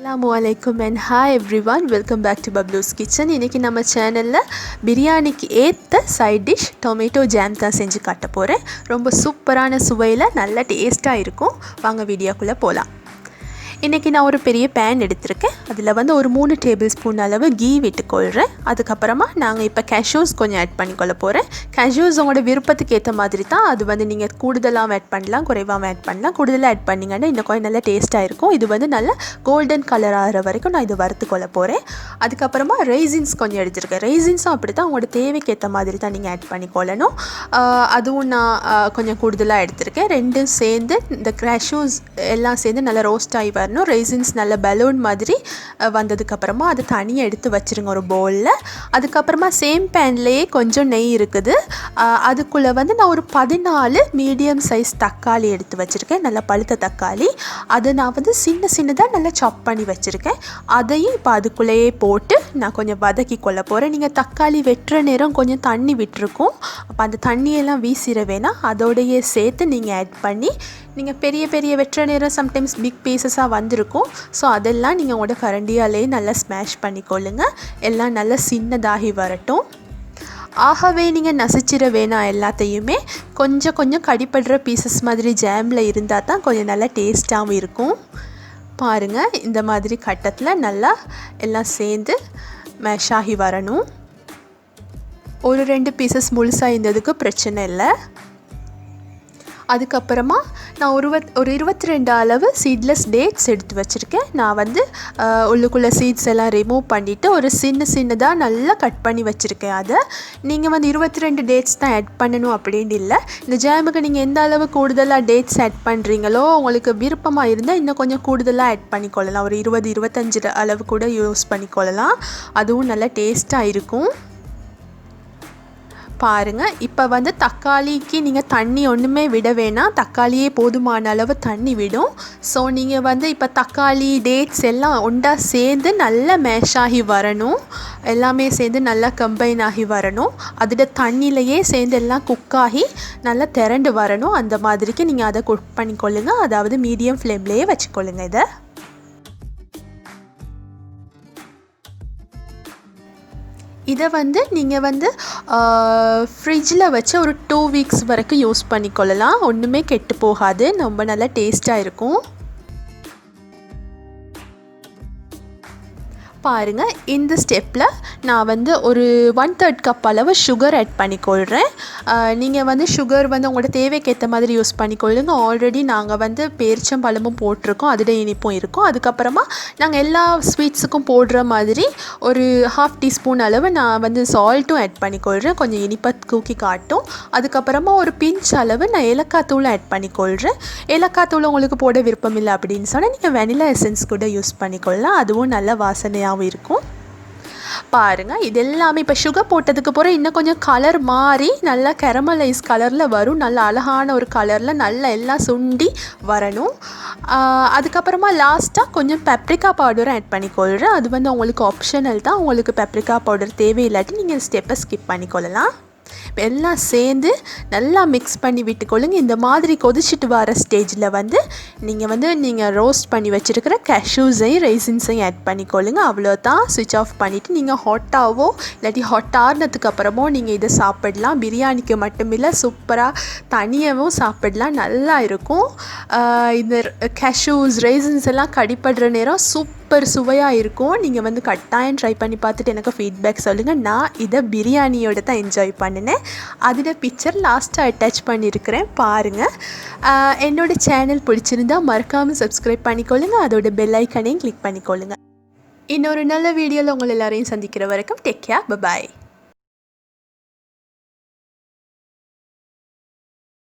Assalamualaikum and hi everyone, welcome back to Bablu's Kitchen. இன்னைக்கு நம்ம சேனல்ல பிரியாணிக்கு ஏத்த சைட் டிஷ் டொமேட்டோ ஜாம் தான் செஞ்சு காட்ட போறேன். ரொம்ப சூப்பரான சுவையில நல்ல டேஸ்டா இருக்கும். வாங்க வீடியோக்குள்ள போலாம். இன்றைக்கி நான் ஒரு பெரிய பேன் எடுத்திருக்கேன். அதில் வந்து ஒரு 3 டேபிள் ஸ்பூன் அளவு கீ விட்டுக்கொள்கிறேன். அதுக்கப்புறமா நாங்கள் இப்போ cashews கொஞ்சம் ஆட் பண்ணிக்கொள்ள போகிறேன். cashews உங்களோட விருப்பத்துக்கு ஏற்ற மாதிரி தான். அது வந்து நீங்கள் கூடுதலாக ஆட் பண்ணலாம், குறைவாக ஆட் பண்ணலாம். கூடுதலாக ஆட் பண்ணிங்கன்னா இன்னும் கொஞ்சம் நல்லா டேஸ்ட்டாக இருக்கும். இது வந்து நல்ல கோல்டன் கலர் ஆகிற வரைக்கும் நான் இதை வறுத்துக்கொள்ள போகிறேன். அதுக்கப்புறமா raisins கொஞ்சம் எடுத்திருக்கேன். raisinsஸும் அப்படி தான் உங்களோட தேவைக்கு ஏற்ற மாதிரி தான் நீங்கள் ஆட் பண்ணிக்கொள்ளணும். அதுவும் நான் கொஞ்சம் கூடுதலாக எடுத்திருக்கேன். ரெண்டும் சேர்ந்து இந்த cashews எல்லாம் சேர்ந்து நல்லா ரோஸ்ட் ஆகி வரணும். ரெய்சின்ஸ் நல்ல பலூன் மாதிரி வந்ததுக்கப்புறமா அதை தனியாக எடுத்து வச்சுருங்க ஒரு பவுலில். அதுக்கப்புறமா சேம் பேன்லேயே கொஞ்சம் நெய் இருக்குது. அதுக்குள்ளே வந்து நான் ஒரு 14 மீடியம் சைஸ் தக்காளி எடுத்து வச்சுருக்கேன். நல்லா பழுத்த தக்காளி. அதை நான் வந்து சின்னதாக நல்லா சாப் பண்ணி வச்சுருக்கேன். அதையும் இப்போ அதுக்குள்ளேயே போட்டு நான் கொஞ்சம் வதக்கி கொள்ள போகிறேன். நீங்கள் தக்காளி வெட்டுற நேரம் கொஞ்சம் தண்ணி விட்டுருக்கும். அப்போ அந்த தண்ணியெல்லாம் வீசிட வேணாம், அதோடையே சேர்த்து நீங்கள் ஆட் பண்ணி நீங்கள் பெரிய வெட்டுற நேரம் சம்டைம்ஸ் பிக் பீசஸாக வந்திருக்கும். ஸோ அதெல்லாம் நீங்கள் உங்களோட கரண்டியாலே நல்லா ஸ்மாஷ் பண்ணிக்கொள்ளுங்க. எல்லாம் நல்லா சின்னதாகி வரட்டும். ஆகவே நீங்கள் நசிச்சிட வேணாம். எல்லாத்தையுமே கொஞ்சம் கடிப்படுற பீசஸ் மாதிரி ஜாமில் இருந்தால் தான் கொஞ்சம் நல்லா டேஸ்ட்டாகவும் இருக்கும். பாருங்கள், இந்த மாதிரி கட்டத்தில் நல்லா எல்லாம் சேர்ந்து மேஷ் ஆகி வரணும். ஒரு 2 பீசஸ் முழுசாக இருந்ததுக்கு பிரச்சனை இல்லை. அதுக்கப்புறமா நான் ஒரு 22 அளவு சீட்லெஸ் டேட்ஸ் எடுத்து வச்சுருக்கேன். நான் வந்து உள்ளுக்குள்ளே சீட்ஸ் எல்லாம் ரிமூவ் பண்ணிவிட்டு ஒரு சின்னதாக நல்லா கட் பண்ணி வச்சுருக்கேன். அதை நீங்கள் வந்து 22 டேட்ஸ் தான் ஆட் பண்ணணும் அப்படின்னு இல்லை. இந்த ஜாமுக்கு நீங்கள் எந்த அளவு கூடுதலாக டேட்ஸ் ஆட் பண்ணுறீங்களோ உங்களுக்கு விருப்பமாக இருந்தால் இன்னும் கொஞ்சம் கூடுதலாக ஆட் பண்ணிக்கொள்ளலாம். ஒரு 20-25 அளவு கூட யூஸ் பண்ணிக்கொள்ளலாம். அதுவும் நல்லா டேஸ்ட்டாக இருக்கும். பாருங்கள், இப்போ வந்து தக்காளிக்கு நீங்கள் தண்ணி ஒன்றுமே விட வேணாம். தக்காளியே போதுமான அளவு தண்ணி விடும். ஸோ நீங்கள் வந்து இப்போ தக்காளி டேட்ஸ் எல்லாம் ஒன்றா சேர்ந்து நல்லா மேஷ் ஆகி வரணும். எல்லாமே சேர்ந்து நல்லா கம்பைன் ஆகி வரணும். அதோட தண்ணியிலையே சேர்ந்து எல்லாம் குக்காகி நல்லா திரண்டு வரணும். அந்த மாதிரிக்கு நீங்கள் அதை குக் பண்ணிக்கொள்ளுங்க. அதாவது மீடியம் ஃப்ளேம்லேயே வச்சுக்கொள்ளுங்க. இதை வந்து நீங்கள் வந்து ஃப்ரிட்ஜில் வச்சு ஒரு 2 வீக்ஸ் வரைக்கும் யூஸ் பண்ணிக்கொள்ளலாம். ஒன்றுமே கெட்டு போகாது, ரொம்ப நல்லா டேஸ்ட்டாக இருக்கும். பாருங்கள், இந்த ஸ்டெப்பில் நான் வந்து ஒரு 1/3 கப் அளவு சுகர் ஆட் பண்ணிக்கொள்கிறேன். நீங்கள் வந்து சுகர் வந்து உங்களோட தேவைக்கு ஏற்ற மாதிரி யூஸ் பண்ணிக்கொள்ளுங்க. ஆல்ரெடி நாங்கள் வந்து பேரிச்சம்பழமும் போட்டிருக்கோம், அதோட இனிப்பும் இருக்கும். அதுக்கப்புறமா நாங்கள் எல்லா ஸ்வீட்ஸுக்கும் போடுற மாதிரி ஒரு 1/2 டீஸ்பூன் அளவு நான் வந்து சால்ட்டும் ஆட் பண்ணிக்கொள்கிறேன். கொஞ்சம் இனிப்பை தூக்கி காட்டும். அதுக்கப்புறமா ஒரு பிஞ்ச் அளவு நான் ஏலக்காய் தூள் ஆட் பண்ணிக்கொள்கிறேன். ஏலக்காய் தூள் உங்களுக்கு போட விருப்பம் இல்லை அப்படின்னு சொன்னால் நீங்கள் வெனிலா எசன்ஸ் கூட யூஸ் பண்ணிக்கொள்ளலாம். அதுவும் நல்ல வாசனையாக இருக்கும். பாருங்கள், இது எல்லாமே இப்போ சுகர் போட்டதுக்கு பிறகு இன்னும் கொஞ்சம் கலர் மாறி நல்லா கேரமலைஸ் கலரில் வரும். நல்ல அழகான ஒரு கலரில் நல்லா எல்லாம் சுண்டி வரணும். அதுக்கப்புறமா லாஸ்ட்டாக கொஞ்சம் paprika பவுடரும் ஆட் பண்ணிக்கொள்கிறேன். அது வந்து உங்களுக்கு ஆப்ஷனல் தான். உங்களுக்கு paprika பவுடர் தேவையில்லாட்டி நீங்கள் ஸ்டெப்பை ஸ்கிப் பண்ணிக்கொள்ளலாம். எல்லாம் சேர்ந்து நல்லா மிக்ஸ் பண்ணி விட்டுக்கொள்ளுங்க. இந்த மாதிரி கொதிச்சுட்டு வர ஸ்டேஜில் வந்து நீங்கள் ரோஸ்ட் பண்ணி வச்சுருக்கிற cashews-ஐயும் raisins-ஐயும் ஆட் பண்ணிக்கொள்ளுங்க. அவ்வளோதான். ஸ்விட்ச் ஆஃப் பண்ணிவிட்டு நீங்கள் ஹாட்டாவோ இல்லாட்டி ஹாட் ஆறுனதுக்கு அப்புறமோ நீங்கள் இதை சாப்பிடலாம். பிரியாணிக்கு மட்டுமில்லை, சூப்பராக தனியாகவும் சாப்பிடலாம், நல்லா இருக்கும். இந்த cashews raisins எல்லாம் கடிப்படுற நேரம் சூப்பர் சுவையாக இருக்கும். நீங்கள் வந்து கட்டாயம் ட்ரை பண்ணி பார்த்துட்டு எனக்கு ஃபீட்பேக் சொல்லுங்கள். நான் இதை பிரியாணியோட தான் என்ஜாய் பண்ணினேன். அதோட பிக்சர் லாஸ்ட்டாக அட்டாச் பண்ணியிருக்கிறேன், பாருங்கள். என்னோட சேனல் பிடிச்சிருந்தா மறக்காமல் சப்ஸ்கிரைப் பண்ணிக்கொள்ளுங்க. அதோட பெல் ஐக்கனையும் கிளிக் பண்ணிக்கொள்ளுங்க. இன்னொரு நல்ல வீடியோவில் உங்களை எல்லாரையும் சந்திக்கிற வரைக்கும் டேக் கேர், பை.